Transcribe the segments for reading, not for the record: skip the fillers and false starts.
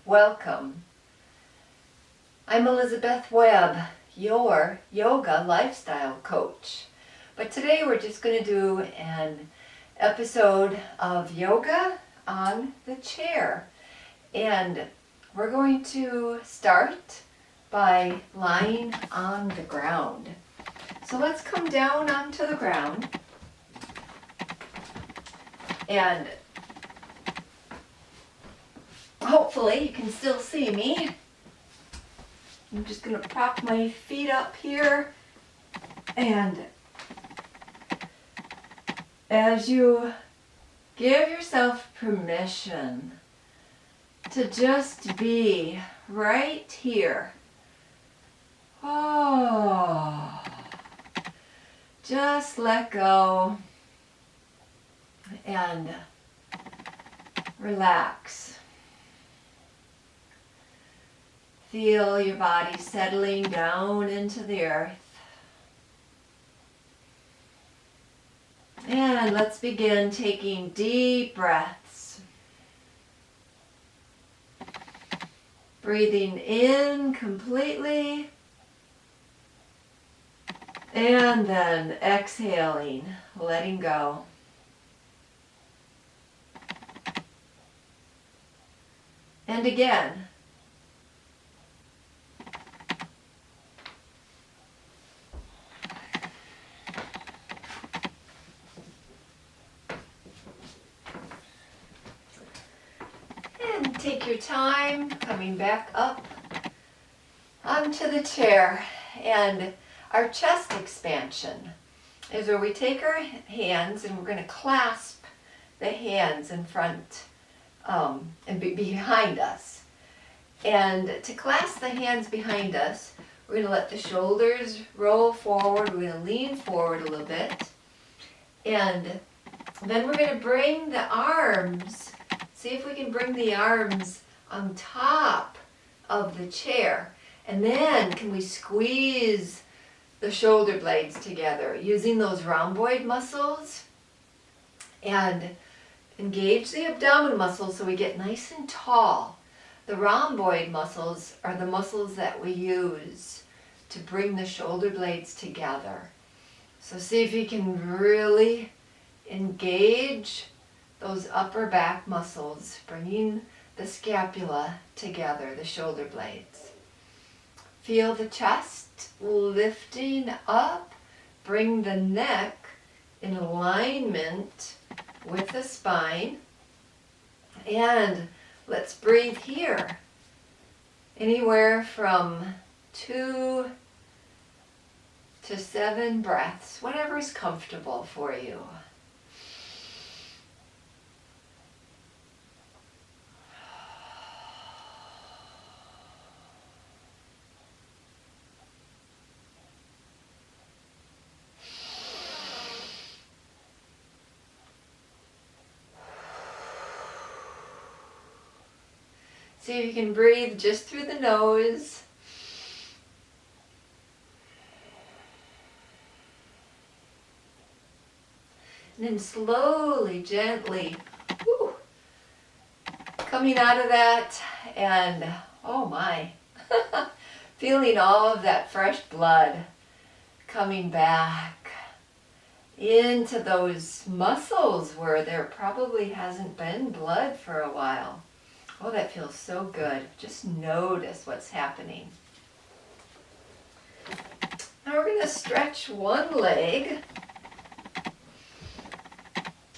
welcome. I'm Elizabeth Webb, your yoga lifestyle coach. But today we're just going to do an episode of yoga on the chair. And we're going to start by lying on the ground. So let's come down onto the ground and hopefully you can still see me. I'm just going to prop my feet up here, and as you give yourself permission to just be right here, just let go and relax. Feel your body settling down into the earth. And let's begin taking deep breaths. Breathing in completely. And then exhaling, letting go. And again. And take your time coming back up onto the chair. And our chest expansion is where we take our hands and we're going to clasp the hands in front and behind us. And to clasp the hands behind us, we're going to let the shoulders roll forward. We're going to lean forward a little bit. And then we're going to bring the arms, see if we can bring the arms on top of the chair. And then can we squeeze the shoulder blades together using those rhomboid muscles and engage the abdominal muscles so we get nice and tall. The rhomboid muscles are the muscles that we use to bring the shoulder blades together. So see if you can really engage those upper back muscles, bringing the scapula together, the shoulder blades. Feel the chest lifting up. Bring the neck in alignment with the spine. And let's breathe here. Anywhere from 2 to 7 breaths, whatever is comfortable for you. See if you can breathe just through the nose. And then slowly, gently, coming out of that, and oh my, feeling all of that fresh blood coming back into those muscles where there probably hasn't been blood for a while. Oh, that feels so good. Just notice what's happening. Now we're going to stretch one leg.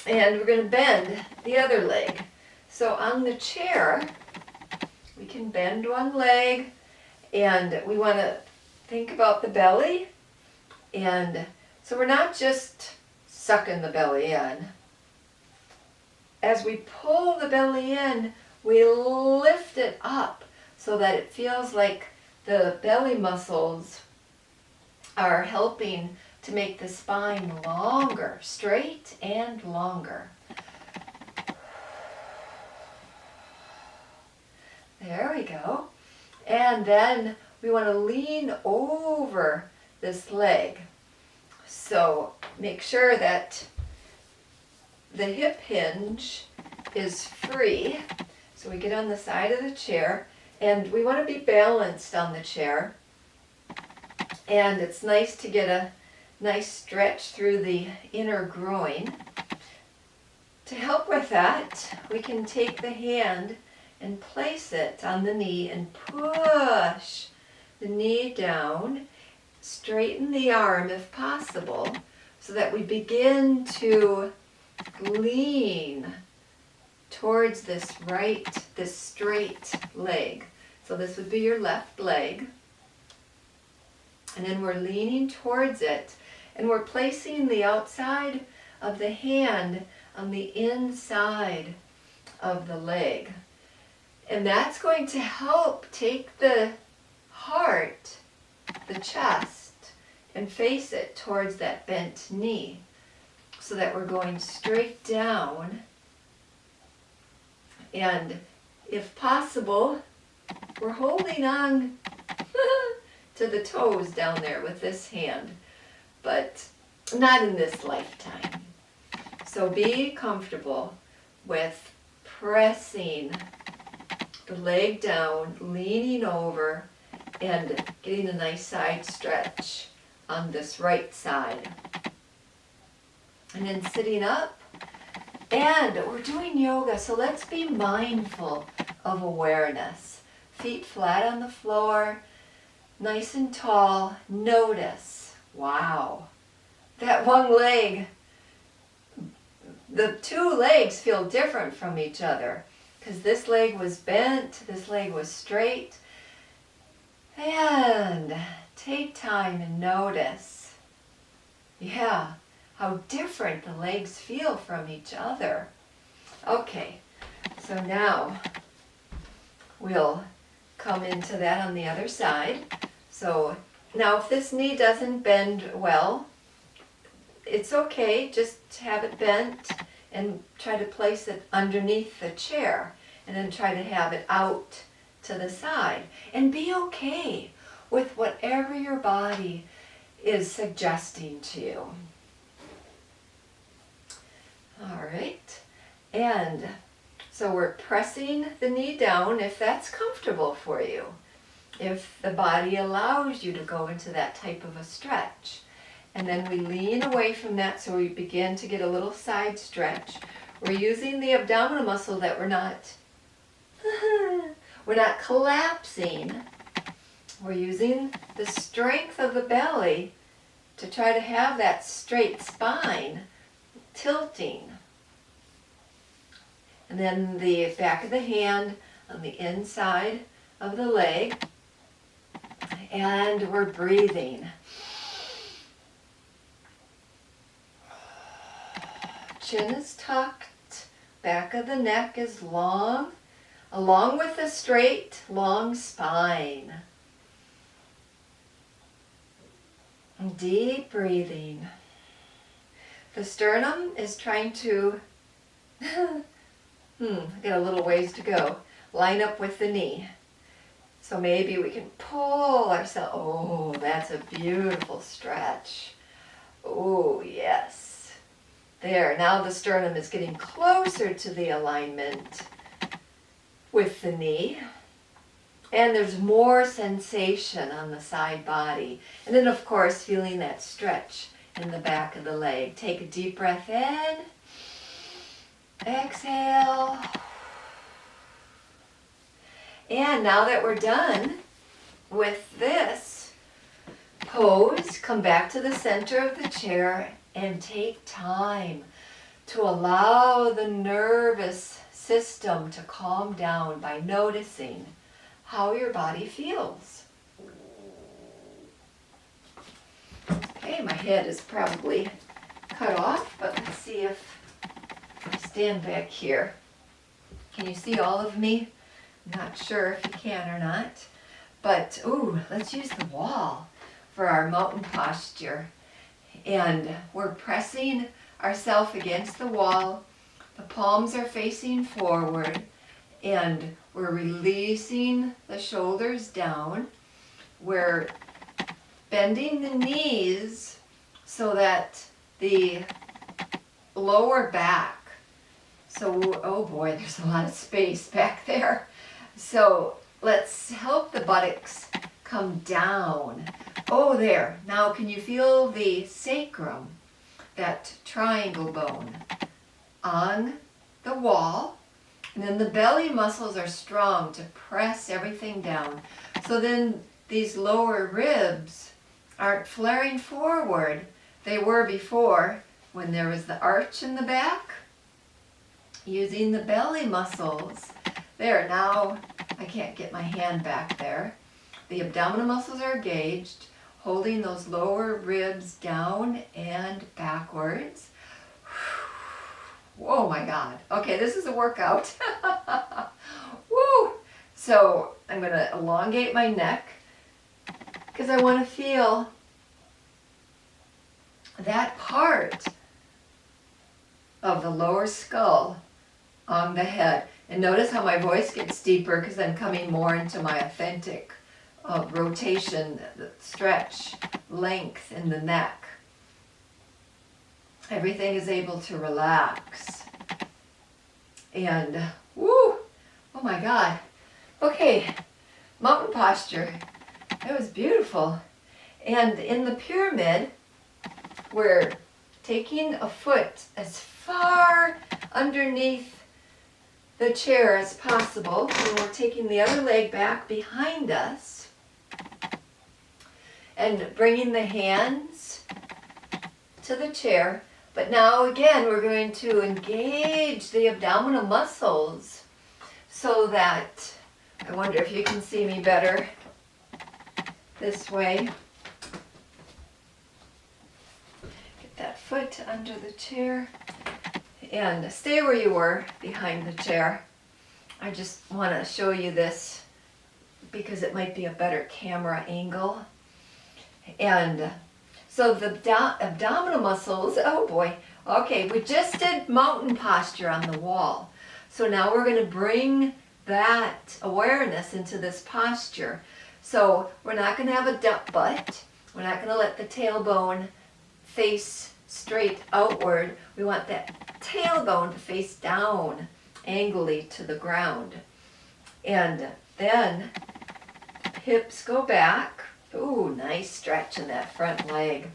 And we're going to bend the other leg. So on the chair, we can bend one leg. And we want to think about the belly. And so we're not just sucking the belly in. As we pull the belly in, we lift it up so that it feels like the belly muscles are helping to make the spine longer, straight and longer. There we go. And then we want to lean over this leg. So make sure that the hip hinge is free. So So we get on the side of the chair, and we want to be balanced on the chair. And it's nice to get a nice stretch through the inner groin. To help with that, we can take the hand and place it on the knee and push the knee down. Straighten the arm if possible so that we begin to lean towards this straight leg. So this would be your left leg. And then we're leaning towards it, and we're placing the outside of the hand on the inside of the leg. And that's going to help take the heart, the chest, and face it towards that bent knee so that we're going straight down. And if possible, we're holding on to the toes down there with this hand, but not in this lifetime. So be comfortable with pressing the leg down, leaning over, and getting a nice side stretch on this right side. And then sitting up, and we're doing yoga, so let's be mindful of awareness. Feet flat on the floor, nice and tall. Notice, wow, that one leg, the two legs feel different from each other because this leg was bent, this leg was straight. And take time and notice, yeah, how different the legs feel from each other. Okay, so now we'll come into that on the other side. So now if this knee doesn't bend well, it's okay, just have it bent and try to place it underneath the chair and then try to have it out to the side. And be okay with whatever your body is suggesting to you. All right, and so we're pressing the knee down if that's comfortable for you, if the body allows you to go into that type of a stretch. And then we lean away from that so we begin to get a little side stretch. We're using the abdominal muscle that we're not collapsing. We're using the strength of the belly to try to have that straight spine tilting. And then the back of the hand on the inside of the leg. And we're breathing. Chin is tucked, back of the neck is long, along with a straight, long spine. And deep breathing. The sternum is trying to, got a little ways to go, line up with the knee. So maybe we can pull ourselves, oh, that's a beautiful stretch. Oh, yes. There, now the sternum is getting closer to the alignment with the knee. And there's more sensation on the side body. And then, of course, feeling that stretch in the back of the leg. Take a deep breath in. Exhale. And now that we're done with this pose, come back to the center of the chair and take time to allow the nervous system to calm down by noticing how your body feels. Okay, my head is probably cut off, but let's see if I stand back here. Can you see all of me? I'm not sure if you can or not. But, ooh, let's use the wall for our mountain posture. And we're pressing ourselves against the wall. The palms are facing forward. And we're releasing the shoulders down. We're bending the knees so that the lower back So, oh boy, there's a lot of space back there. So let's help the buttocks come down. Oh, there. Now can you feel the sacrum, that triangle bone, on the wall? And then the belly muscles are strong to press everything down. So then these lower ribs aren't flaring forward. They were before when there was the arch in the back. Using the belly muscles. There, now I can't get my hand back there. The abdominal muscles are engaged, holding those lower ribs down and backwards. Oh my God. Okay, this is a workout. Woo! So I'm going to elongate my neck because I want to feel that part of the lower skull on the head. And notice how my voice gets deeper because I'm coming more into my authentic rotation, stretch, length in the neck. Everything is able to relax. And, woo, oh my God. Okay, mountain posture. That was beautiful. And in the pyramid, we're taking a foot as far underneath the chair as possible, and we're taking the other leg back behind us and bringing the hands to the chair. But now again, we're going to engage the abdominal muscles so that, I wonder if you can see me better this way. Get that foot under the chair. And stay where you were behind the chair. I just want to show you this because it might be a better camera angle. And so the abdominal muscles, oh boy. Okay, we just did mountain posture on the wall. So now we're going to bring that awareness into this posture. So we're not going to have a duck butt. We're not going to let the tailbone face straight outward. We want that tailbone to face down, angrily to the ground. And then hips go back. Ooh, nice stretch in that front leg.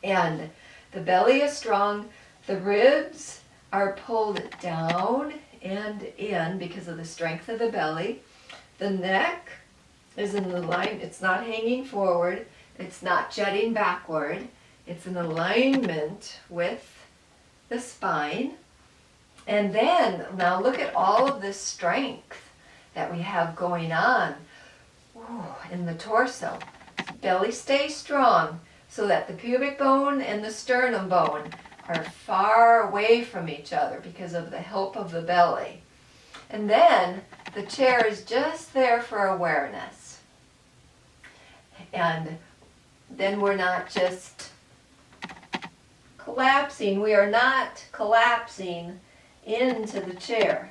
And the belly is strong. The ribs are pulled down and in because of the strength of the belly. The neck is in the line. It's not hanging forward. It's not jutting backward. It's in alignment with the spine. And then, now look at all of this strength that we have going on in the torso. Belly stays strong so that the pubic bone and the sternum bone are far away from each other because of the help of the belly. And then the chair is just there for awareness. And then we're not just collapsing. We are not collapsing into the chair.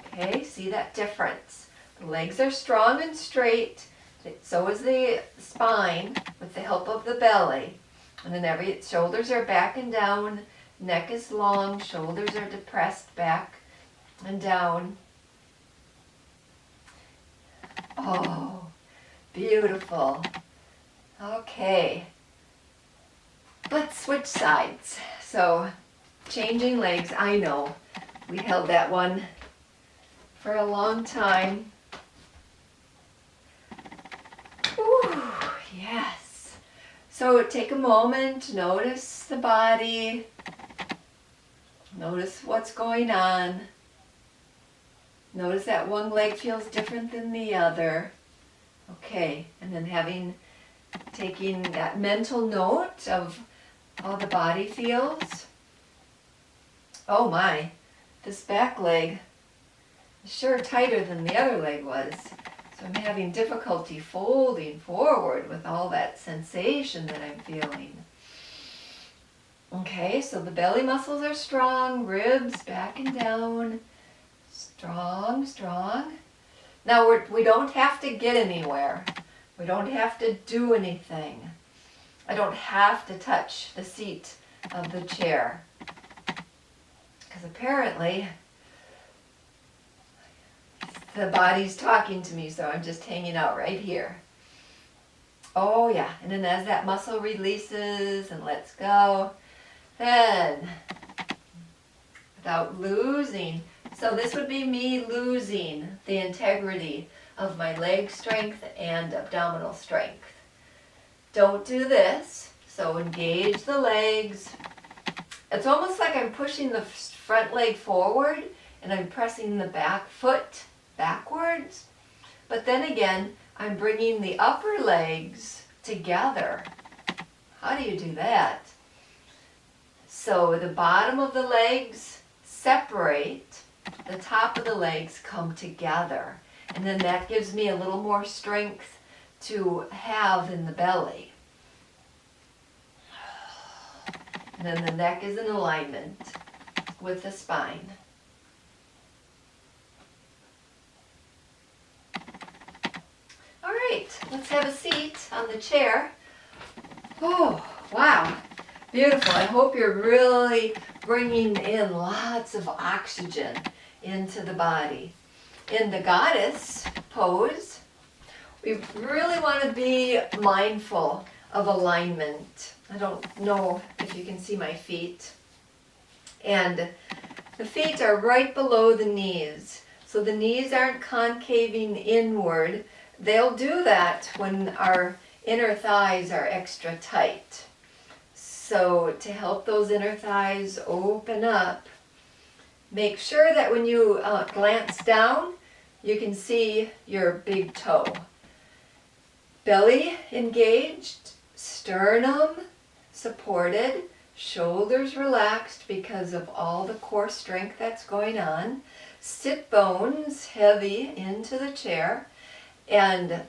Okay, see that difference? The legs are strong and straight. So is the spine with the help of the belly. And then shoulders are back and down. Neck is long. Shoulders are depressed back and down. Oh, beautiful. Okay. Let's switch sides. So, changing legs. I know we held that one for a long time. Ooh, yes. So take a moment, notice the body, notice what's going on. Notice that one leg feels different than the other. Okay, and then taking that mental note of how the body feels. Oh my, this back leg is sure tighter than the other leg was. So I'm having difficulty folding forward with all that sensation that I'm feeling. Okay, so the belly muscles are strong, ribs back and down. Strong, strong. Now we don't have to get anywhere. We don't have to do anything. I don't have to touch the seat of the chair. because apparently the body's talking to me, so I'm just hanging out right here. Oh yeah, and then as that muscle releases and lets go, then without losing, so this would be me losing the integrity of my leg strength and abdominal strength. Don't do this, so engage the legs. It's almost like I'm pushing the front leg forward and I'm pressing the back foot backwards, but then again, I'm bringing the upper legs together. How do you do that? So the bottom of the legs separate, the top of the legs come together, and then that gives me a little more strength to have in the belly. And then the neck is in alignment with the spine. All right, let's have a seat on the chair. Oh, wow, beautiful. I hope you're really bringing in lots of oxygen into the body. In the goddess pose, we really want to be mindful of alignment. I don't know if you can see my feet. And the feet are right below the knees. So the knees aren't concaving inward. They'll do that when our inner thighs are extra tight. So to help those inner thighs open up, make sure that when you glance down, you can see your big toe. Belly engaged, sternum supported, shoulders relaxed because of all the core strength that's going on, sit bones heavy into the chair, and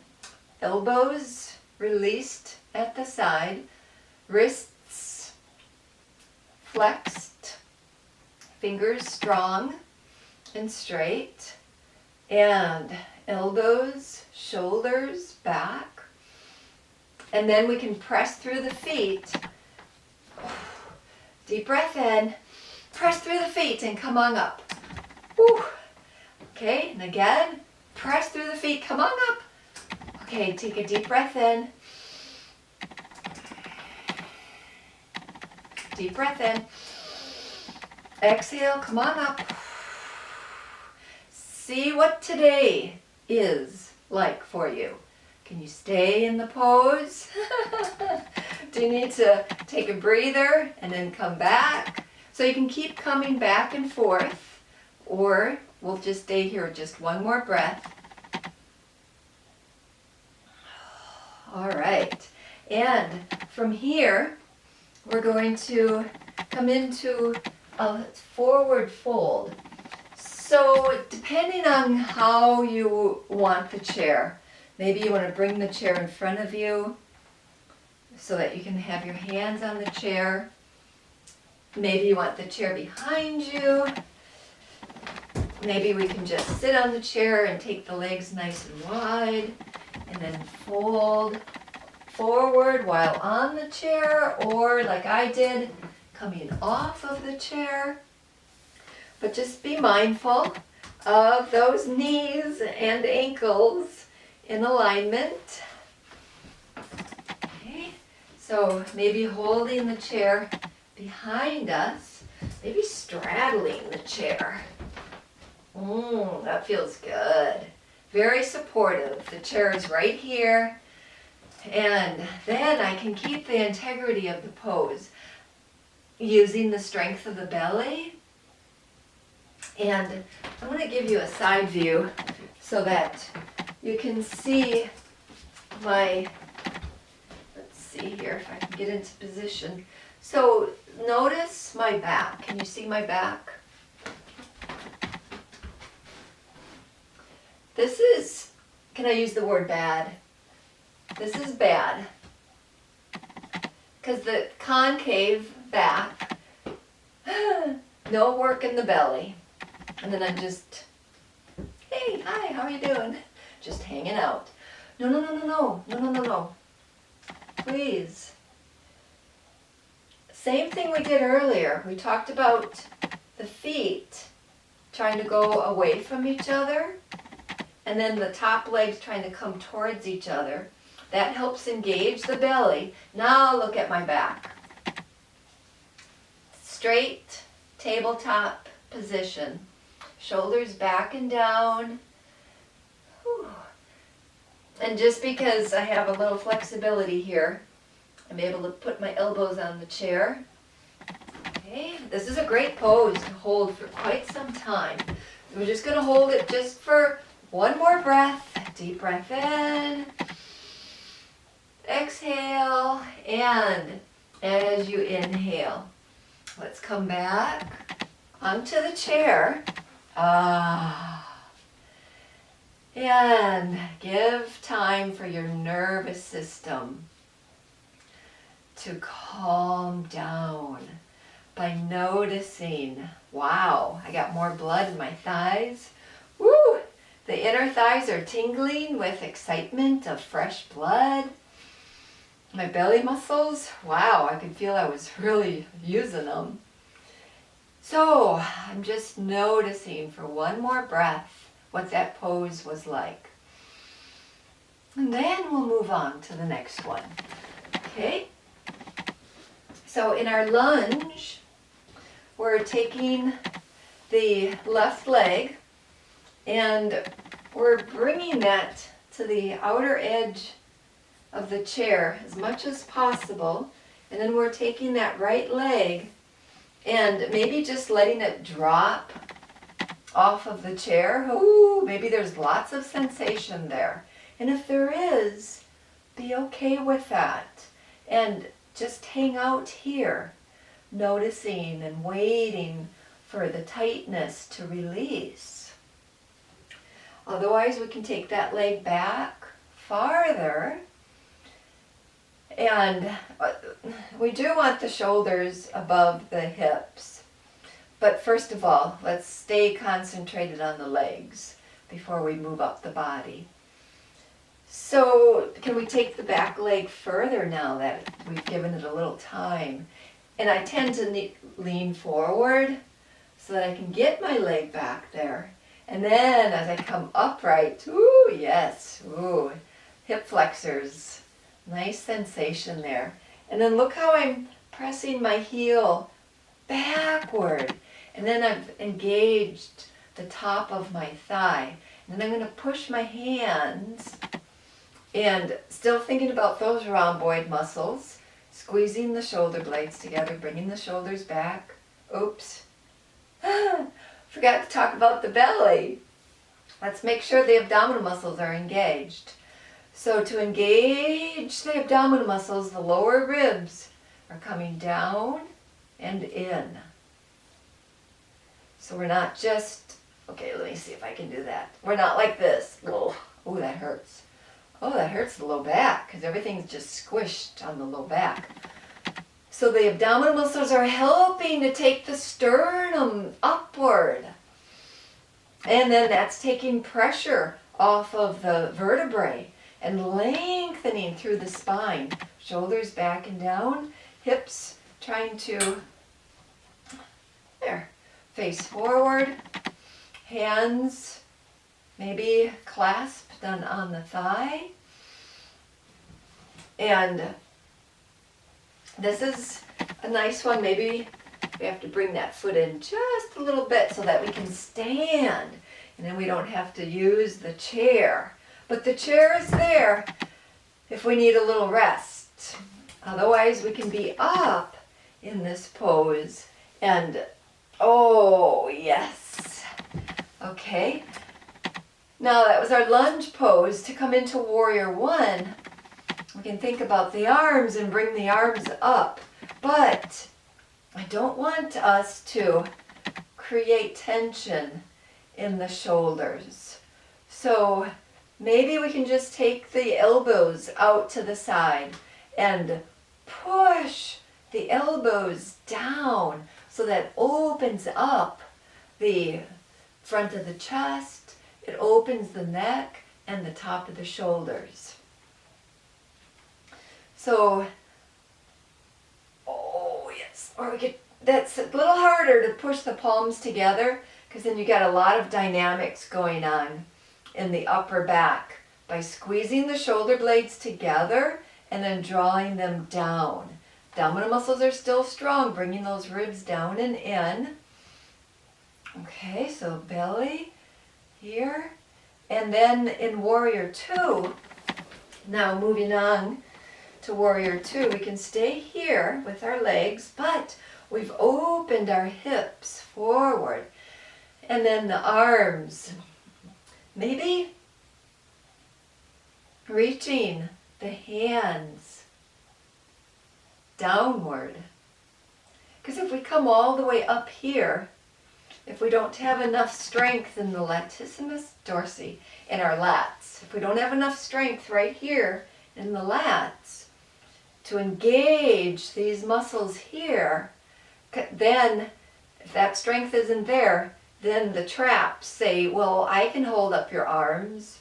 elbows released at the side, wrists flexed, fingers strong and straight, and elbows, shoulders back. And then we can press through the feet. Deep breath in, press through the feet and come on up. Woo. Okay, and again, press through the feet, come on up. Okay, take a deep breath in. Deep breath in. Exhale, come on up. See what today is like for you. Can you stay in the pose? Do you need to take a breather and then come back? So you can keep coming back and forth, or we'll just stay here just one more breath. All right, and from here, we're going to come into a forward fold. So depending on how you want the chair, maybe you want to bring the chair in front of you so that you can have your hands on the chair. Maybe you want the chair behind you. Maybe we can just sit on the chair and take the legs nice and wide and then fold forward while on the chair, or like I did, coming off of the chair. But just be mindful of those knees and ankles in alignment. Okay, so maybe holding the chair behind us, maybe straddling the chair. That feels good. Very supportive. The chair is right here. And then I can keep the integrity of the pose using the strength of the belly. And I'm going to give you a side view so that you can see my, let's see here if I can get into position. So notice my back. Can you see my back? This is, can I use the word bad? This is bad. Because the concave back, no work in the belly. And then I'm just, hey, hi, how are you doing? Just hanging out. No, no, no, no, no, no, no, no, no. Please. Same thing we did earlier. We talked about the feet trying to go away from each other, and then the top legs trying to come towards each other. That helps engage the belly. Now look at my back. Straight tabletop position. Shoulders back and down. Whew. And just because I have a little flexibility here, I'm able to put my elbows on the chair. Okay, this is a great pose to hold for quite some time. We're just going to hold it just for one more breath. Deep breath in. Exhale. And as you inhale, let's come back onto the chair. And give time for your nervous system to calm down by noticing, wow, I got more blood in my thighs. Woo! The inner thighs are tingling with excitement of fresh blood. My belly muscles, wow, I could feel I was really using them. So I'm just noticing for one more breath what that pose was like. And then we'll move on to the next one. Okay? So in our lunge, we're taking the left leg and we're bringing that to the outer edge of the chair as much as possible. And then we're taking that right leg and maybe just letting it drop off of the chair. Ooh, maybe there's lots of sensation there. And if there is, be okay with that. And just hang out here, noticing and waiting for the tightness to release. Otherwise, we can take that leg back farther. And we do want the shoulders above the hips. But first of all, let's stay concentrated on the legs before we move up the body. So can we take the back leg further now that we've given it a little time? And I tend to lean forward so that I can get my leg back there. And then as I come upright, ooh, yes, ooh, hip flexors. Nice sensation there. And then look how I'm pressing my heel backward. And then I've engaged the top of my thigh. And then I'm going to push my hands and still thinking about those rhomboid muscles, squeezing the shoulder blades together, bringing the shoulders back. Oops. Forgot to talk about the belly. Let's make sure the abdominal muscles are engaged. So to engage the abdominal muscles, the lower ribs are coming down and in. So we're not just, okay, let me see if I can do that. We're not like this. Oh, that hurts. Oh, that hurts the low back because everything's just squished on the low back. So the abdominal muscles are helping to take the sternum upward. And then that's taking pressure off of the vertebrae and lengthening through the spine. Shoulders back and down, hips trying to, there, face forward, hands maybe clasped on the thigh. And this is a nice one. Maybe we have to bring that foot in just a little bit so that we can stand. And then we don't have to use the chair. But the chair is there if we need a little rest. Otherwise, we can be up in this pose. And, oh, yes. Okay. Now, that was our lunge pose. To come into Warrior One, we can think about the arms and bring the arms up. But I don't want us to create tension in the shoulders. So maybe we can just take the elbows out to the side and push the elbows down so that opens up the front of the chest, it opens the neck and the top of the shoulders. So, oh yes, or we could that's a little harder to push the palms together because then you got a lot of dynamics going on in the upper back by squeezing the shoulder blades together and then drawing them down. Abdominal muscles are still strong, bringing those ribs down and in. Okay, so belly here. And then in Warrior Two, now moving on to Warrior Two, we can stay here with our legs, but we've opened our hips forward. And then the arms, maybe reaching the hands downward. Because if we come all the way up here, if we don't have enough strength in the latissimus dorsi, in our lats, if we don't have enough strength right here in the lats to engage these muscles here, then if that strength isn't there, then the traps say, well, I can hold up your arms.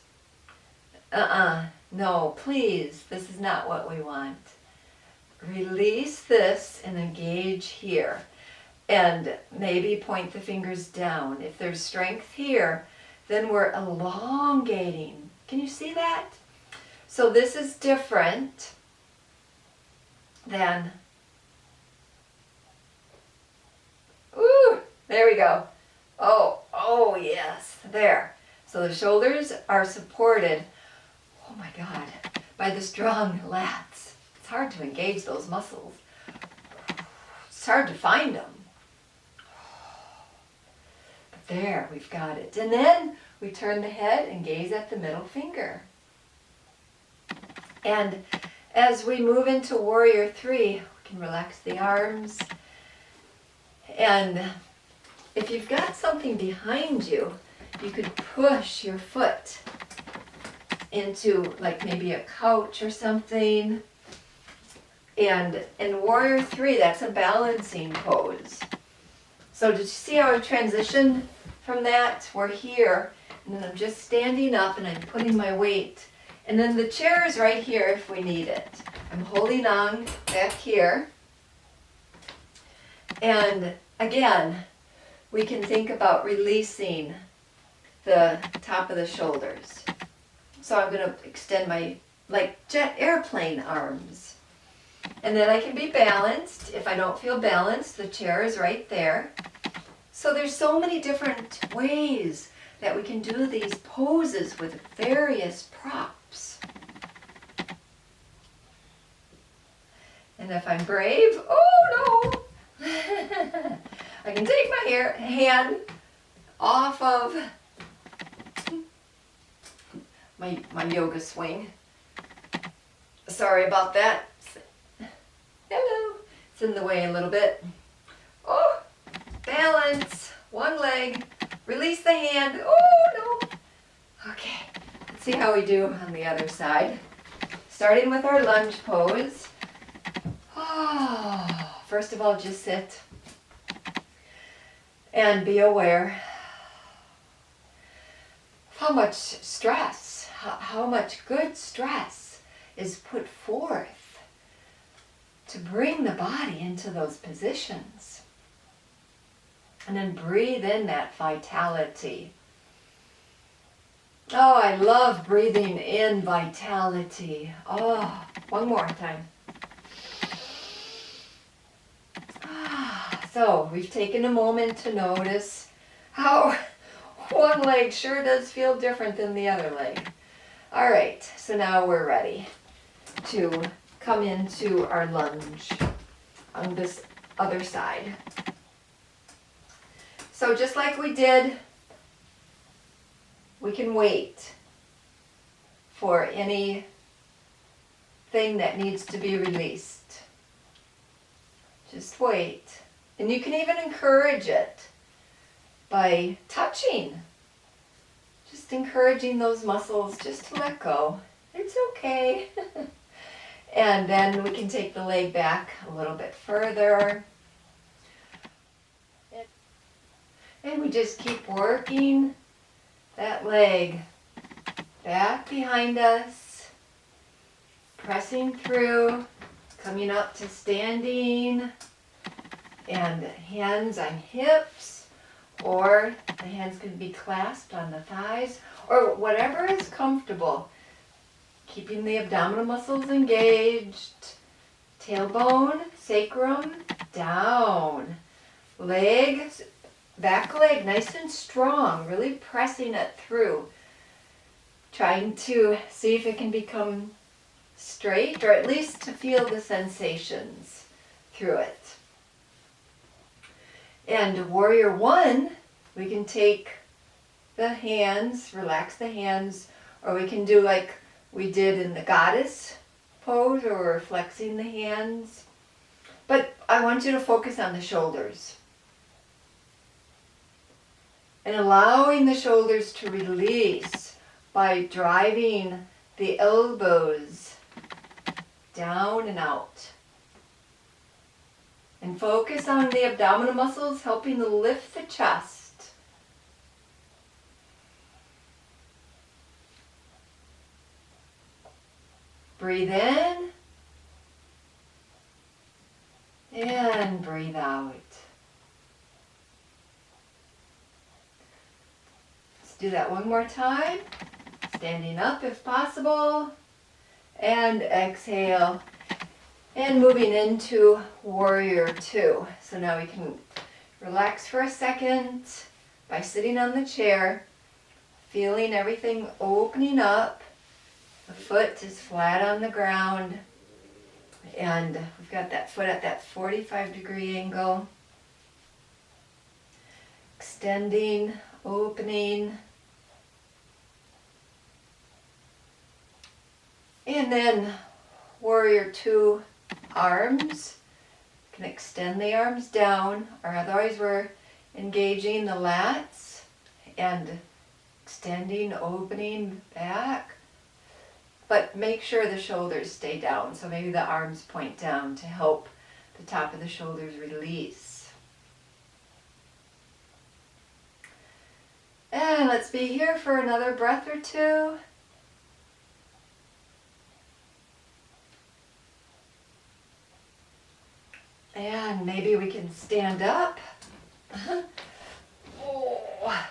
No, please, this is not what we want. Release this and engage here. And maybe point the fingers down. If there's strength here, then we're elongating. Can you see that? So this is different than, ooh, there we go. Oh yes, there. So the shoulders are supported, oh my God, by the strong lats. It's hard to engage those muscles. It's hard to find them. But there, we've got it. And then we turn the head and gaze at the middle finger. And as we move into Warrior Three, we can relax the arms. And if you've got something behind you, you could push your foot into like maybe a couch or something. And in Warrior Three, that's a balancing pose. So did you see how I transitioned from that? We're here, and then I'm just standing up and I'm putting my weight. And then the chair is right here if we need it. I'm holding on back here. And again, we can think about releasing the top of the shoulders. So I'm going to extend my, like jet airplane arms. And then I can be balanced. If I don't feel balanced, the chair is right there. So there's so many different ways that we can do these poses with various props. And if I'm brave, oh no! I can take my hand off of my yoga swing. Sorry about that. Hello. It's in the way a little bit. Oh, balance. One leg. Release the hand. Oh, no. Okay. Let's see how we do on the other side. Starting with our lunge pose. Oh, first of all, just sit. And be aware how much stress, how much good stress is put forth to bring the body into those positions. And then breathe in that vitality. Oh, I love breathing in vitality. Oh, one more time. So we've taken a moment to notice how one leg sure does feel different than the other leg. All right, so now we're ready to come into our lunge on this other side. So just like we did, we can wait for anything that needs to be released. Just wait. And you can even encourage it by touching. Just encouraging those muscles just to let go. It's okay. And then we can take the leg back a little bit further. And we just keep working that leg back behind us, pressing through, coming up to standing, And hands on hips, or the hands can be clasped on the thighs, or whatever is comfortable. Keeping the abdominal muscles engaged. Tailbone, sacrum, down. Legs, back leg nice and strong, really pressing it through. Trying to see if it can become straight, or at least to feel the sensations through it. And warrior one, we can take the hands, relax the hands, or we can do like we did in the goddess pose, where we're flexing the hands. But I want you to focus on the shoulders. And allowing the shoulders to release by driving the elbows down and out. And focus on the abdominal muscles, helping to lift the chest. Breathe in and breathe out. Let's do that one more time. Standing up if possible. And exhale. And moving into warrior two. So now we can relax for a second by sitting on the chair, feeling everything opening up. The foot is flat on the ground, and we've got that foot at that 45-degree angle. Extending, opening. And then warrior two, arms. You can extend the arms down, or otherwise we're engaging the lats and extending, opening back. But make sure the shoulders stay down, so maybe the arms point down to help the top of the shoulders release. And let's be here for another breath or two. And maybe we can stand up. Oh.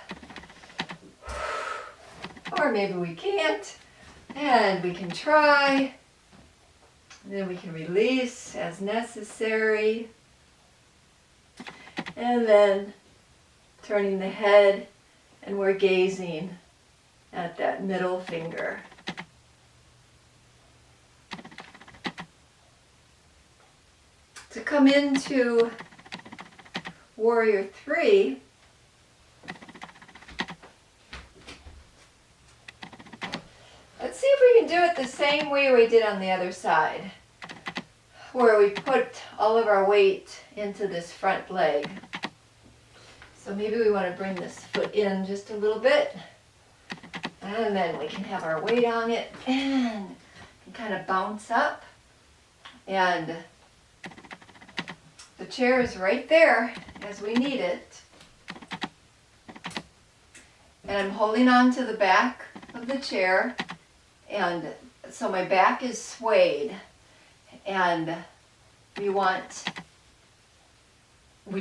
Or maybe we can't. And we can try. And then we can release as necessary. And then turning the head, and we're gazing at that middle finger. To come into warrior three, let's see if we can do it the same way we did on the other side, where we put all of our weight into this front leg. So maybe we want to bring this foot in just a little bit, and then we can have our weight on it and kind of bounce up. And the chair is right there as we need it. And I'm holding on to the back of the chair, and so my back is swayed, and we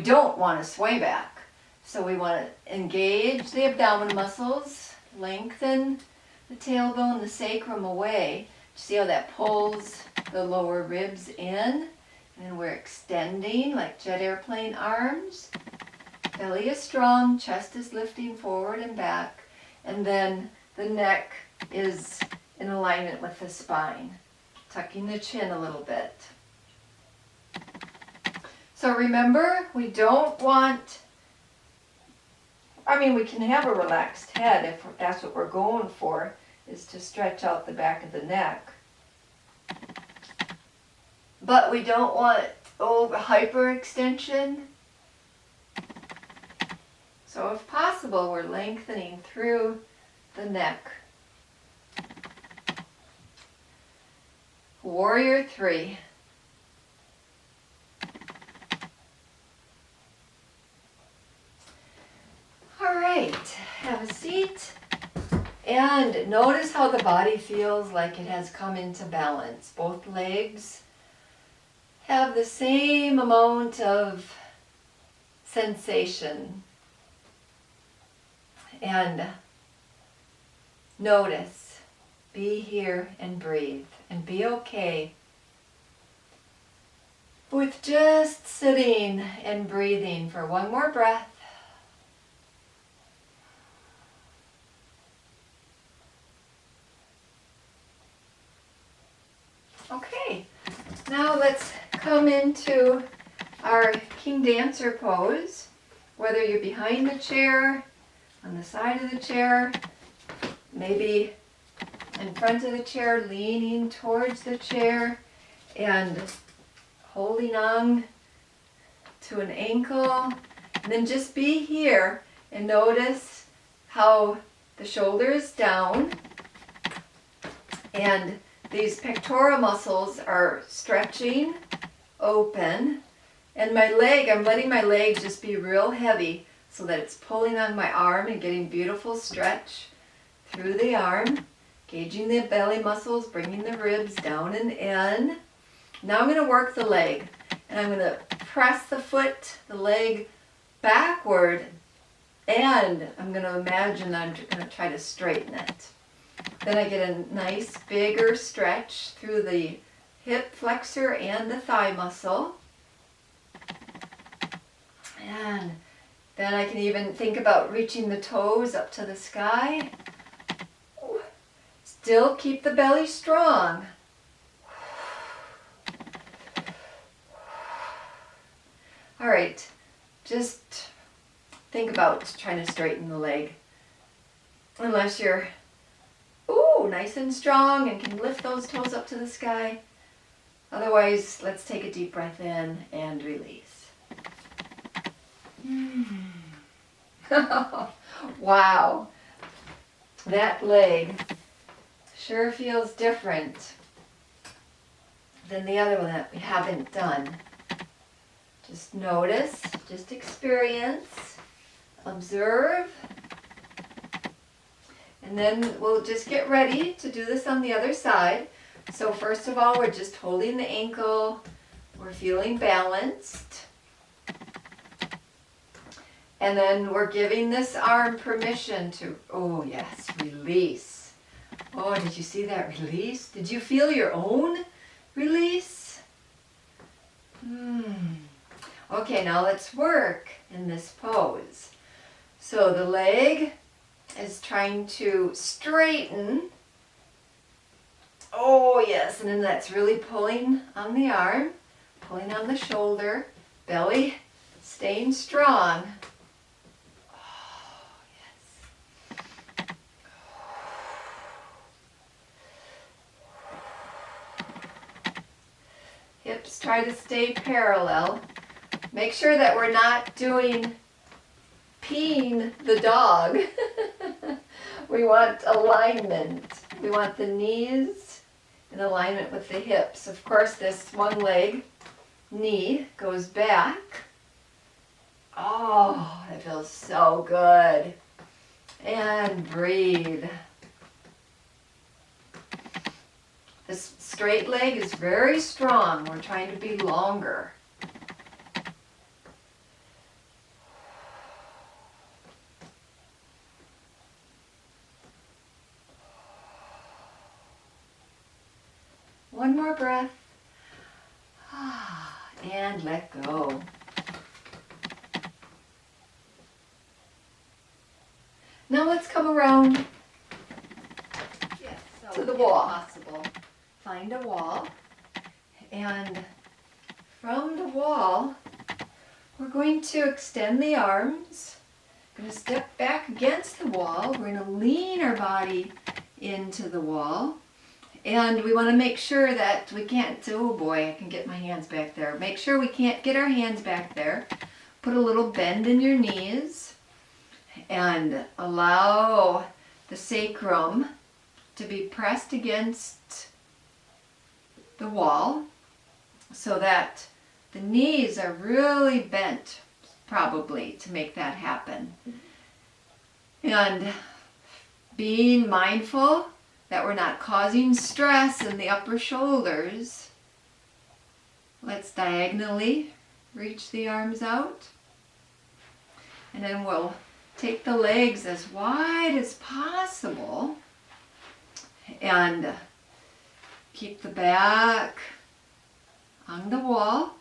don't want to sway back. So we want to engage the abdominal muscles, lengthen the tailbone, the sacrum away. See how that pulls the lower ribs in? And we're extending like jet airplane arms. Belly is strong, chest is lifting forward and back. And then the neck is in alignment with the spine, tucking the chin a little bit. So remember, we don't want, we can have a relaxed head if that's what we're going for, is to stretch out the back of the neck. But we don't want hyperextension. So if possible, we're lengthening through the neck. Warrior three. All right, have a seat. And notice how the body feels like it has come into balance. Both legs have the same amount of sensation. And notice, be here and breathe, and be okay with just sitting and breathing for one more breath. Okay, now let's come into our King Dancer pose. Whether you're behind the chair, on the side of the chair, maybe in front of the chair, leaning towards the chair and holding on to an ankle. And then just be here and notice how the shoulder is down and these pectoral muscles are stretching open. And my leg, I'm letting my leg just be real heavy so that it's pulling on my arm and getting beautiful stretch through the arm. Gauging the belly muscles, bringing the ribs down and in. Now I'm going to work the leg. And I'm going to press the foot, the leg backward. And I'm going to imagine I'm going to try to straighten it. Then I get a nice bigger stretch through the hip flexor and the thigh muscle. And then I can even think about reaching the toes up to the sky. Still keep the belly strong. All right, just think about trying to straighten the leg. Unless you're nice and strong and can lift those toes up to the sky. Otherwise, let's take a deep breath in and release. Wow, that leg sure feels different than the other one that we haven't done. Just notice, just experience, observe. And then we'll just get ready to do this on the other side. So first of all, we're just holding the ankle. We're feeling balanced. And then we're giving this arm permission to, oh yes, release. Oh, did you see that release? Did you feel your own release? Okay, now let's work in this pose. So the leg is trying to straighten. Oh yes, and then that's really pulling on the arm, pulling on the shoulder, belly staying strong. Oh yes. Hips try to stay parallel. Make sure that we're not doing peeing the dog. We want alignment. We want the knees in alignment with the hips. Of course, this one leg, knee, goes back. Oh, that feels so good. And breathe. This straight leg is very strong. We're trying to be longer. One more breath. And let go. Now let's come around to the wall. Possible. Find a wall. And from the wall, we're going to extend the arms. We're going to step back against the wall. We're going to lean our body into the wall. And we want to make sure that we can't, oh boy, I can get my hands back there. Make sure we can't get our hands back there. Put a little bend in your knees and allow the sacrum to be pressed against the wall so that the knees are really bent, probably, to make that happen. And being mindful that we're not causing stress in the upper shoulders. Let's diagonally reach the arms out. And then we'll take the legs as wide as possible and keep the back on the wall.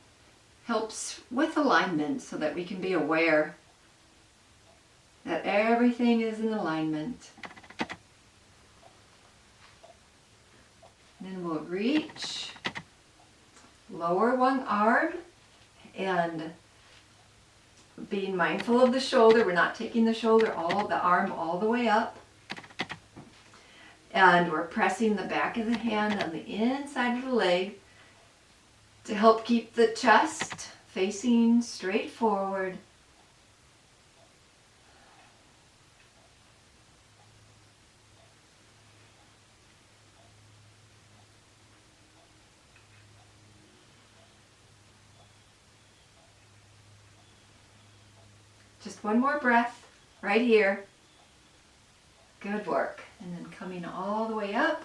Helps with alignment so that we can be aware that everything is in alignment. Then we'll reach, lower one arm, and being mindful of the shoulder. We're not taking the arm all the way up. And we're pressing the back of the hand on the inside of the leg to help keep the chest facing straight forward. Just one more breath right here. Good work. And then coming all the way up.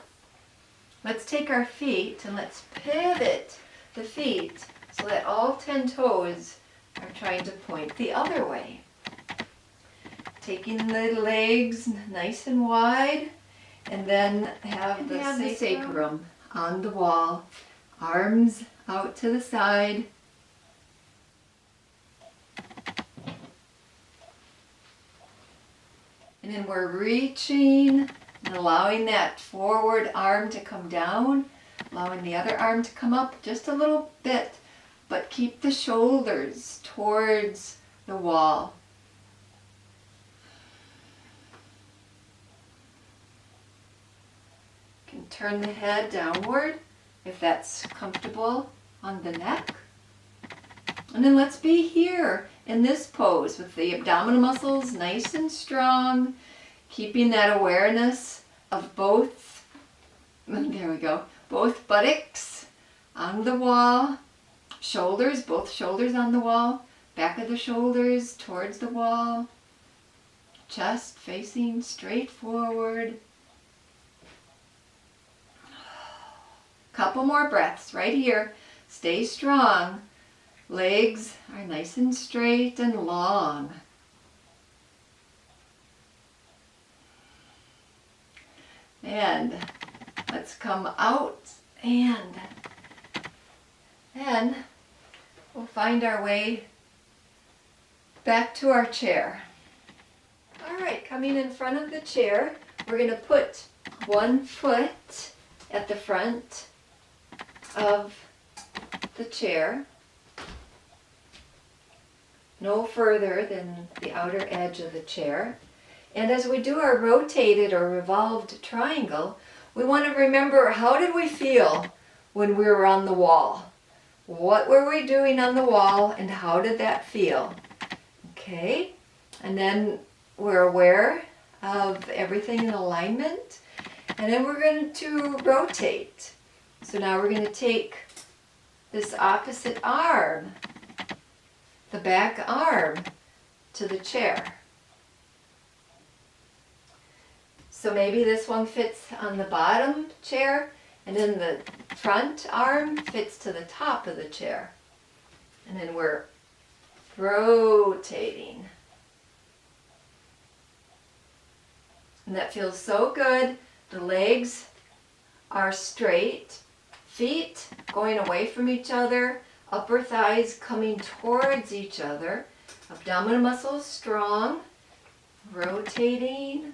Let's take our feet and let's pivot the feet so that all 10 toes are trying to point the other way. Taking the legs nice and wide, and then have the sacrum on the wall. Arms out to the side. And then we're reaching and allowing that forward arm to come down, allowing the other arm to come up just a little bit, but keep the shoulders towards the wall. You can turn the head downward if that's comfortable on the neck. And then let's be here in this pose with the abdominal muscles nice and strong, keeping that awareness of both, there we go, both buttocks on the wall, shoulders, both shoulders on the wall, back of the shoulders towards the wall, chest facing straight forward. Couple more breaths right here. Stay strong. Legs are nice and straight and long. And let's come out, and then we'll find our way back to our chair. All right, coming in front of the chair, we're going to put one foot at the front of the chair, no further than the outer edge of the chair. And as we do our rotated or revolved triangle, we want to remember, how did we feel when we were on the wall? What were we doing on the wall and how did that feel? Okay, and then we're aware of everything in alignment, and then we're going to rotate. So now we're going to take this opposite arm, the back arm, to the chair. So maybe this one fits on the bottom chair, and then the front arm fits to the top of the chair. And then we're rotating. And that feels so good. The legs are straight, feet going away from each other, upper thighs coming towards each other, abdominal muscles strong, rotating.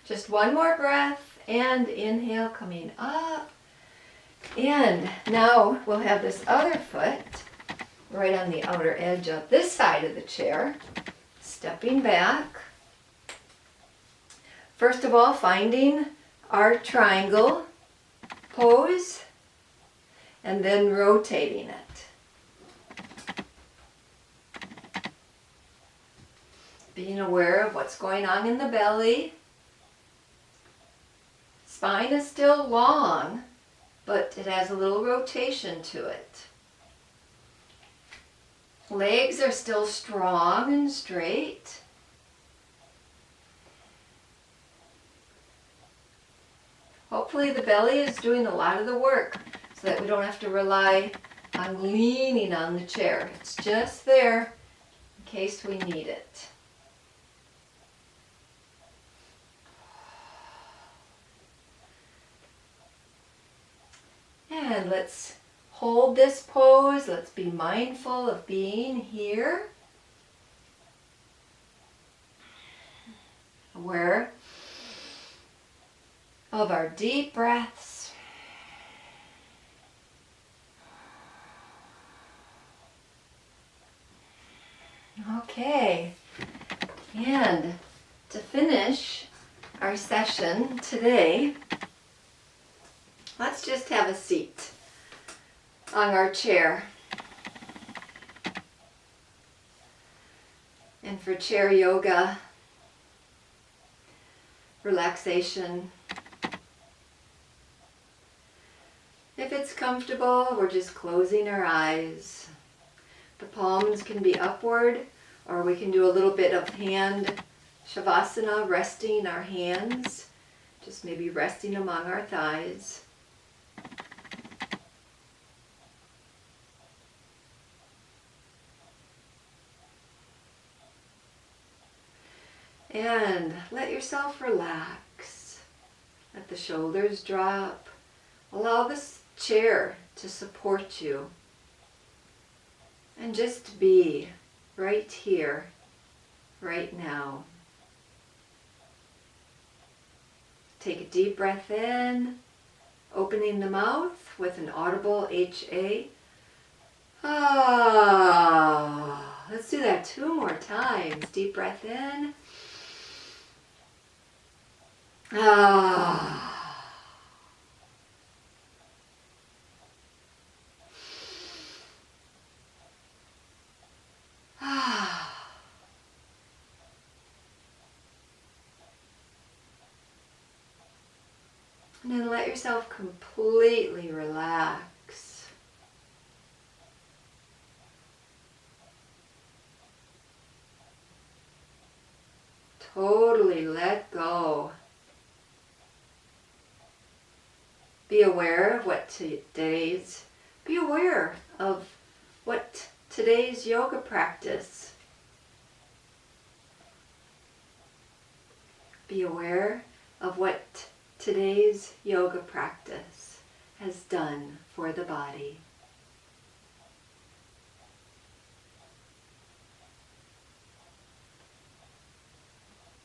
Just one more breath, and inhale, coming up. And now we'll have this other foot right on the outer edge of this side of the chair, stepping back. First of all, finding our triangle pose, and then rotating it. Being aware of what's going on in the belly. Spine is still long, but it has a little rotation to it. Legs are still strong and straight. Hopefully the belly is doing a lot of the work so that we don't have to rely on leaning on the chair. It's just there in case we need it. And let's hold this pose. Let's be mindful of being here. Aware of our deep breaths. Okay, and to finish our session today, let's just have a seat on our chair. And for chair yoga, relaxation, if it's comfortable, we're just closing our eyes. The palms can be upward, or we can do a little bit of hand shavasana, resting our hands, just maybe resting among our thighs. And let yourself relax. Let the shoulders drop. Allow this chair to support you. And just be right here, right now. Take a deep breath in, opening the mouth with an audible HA. Ah. Let's do that 2 more times. Deep breath in. Ah. Ah. And then let yourself completely relax. Totally let go. Be aware of what today's yoga practice. Be aware of what today's yoga practice has done for the body.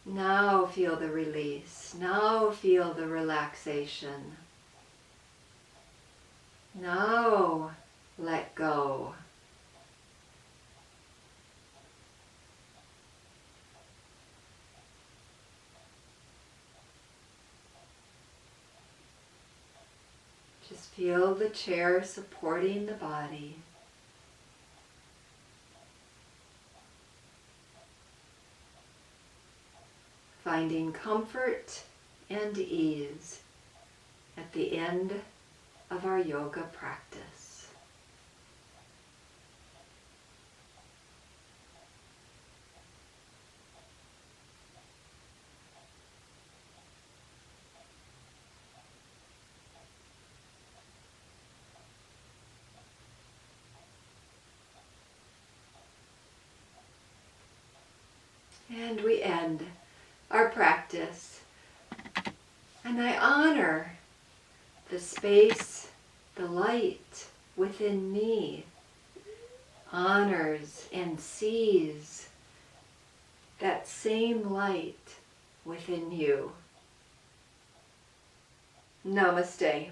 Now feel the release. Now feel the relaxation. Now let go. Just feel the chair supporting the body. Finding comfort and ease at the end of our yoga practice. And we end our practice. And I honor the space, the light within me, honors and sees that same light within you. Namaste.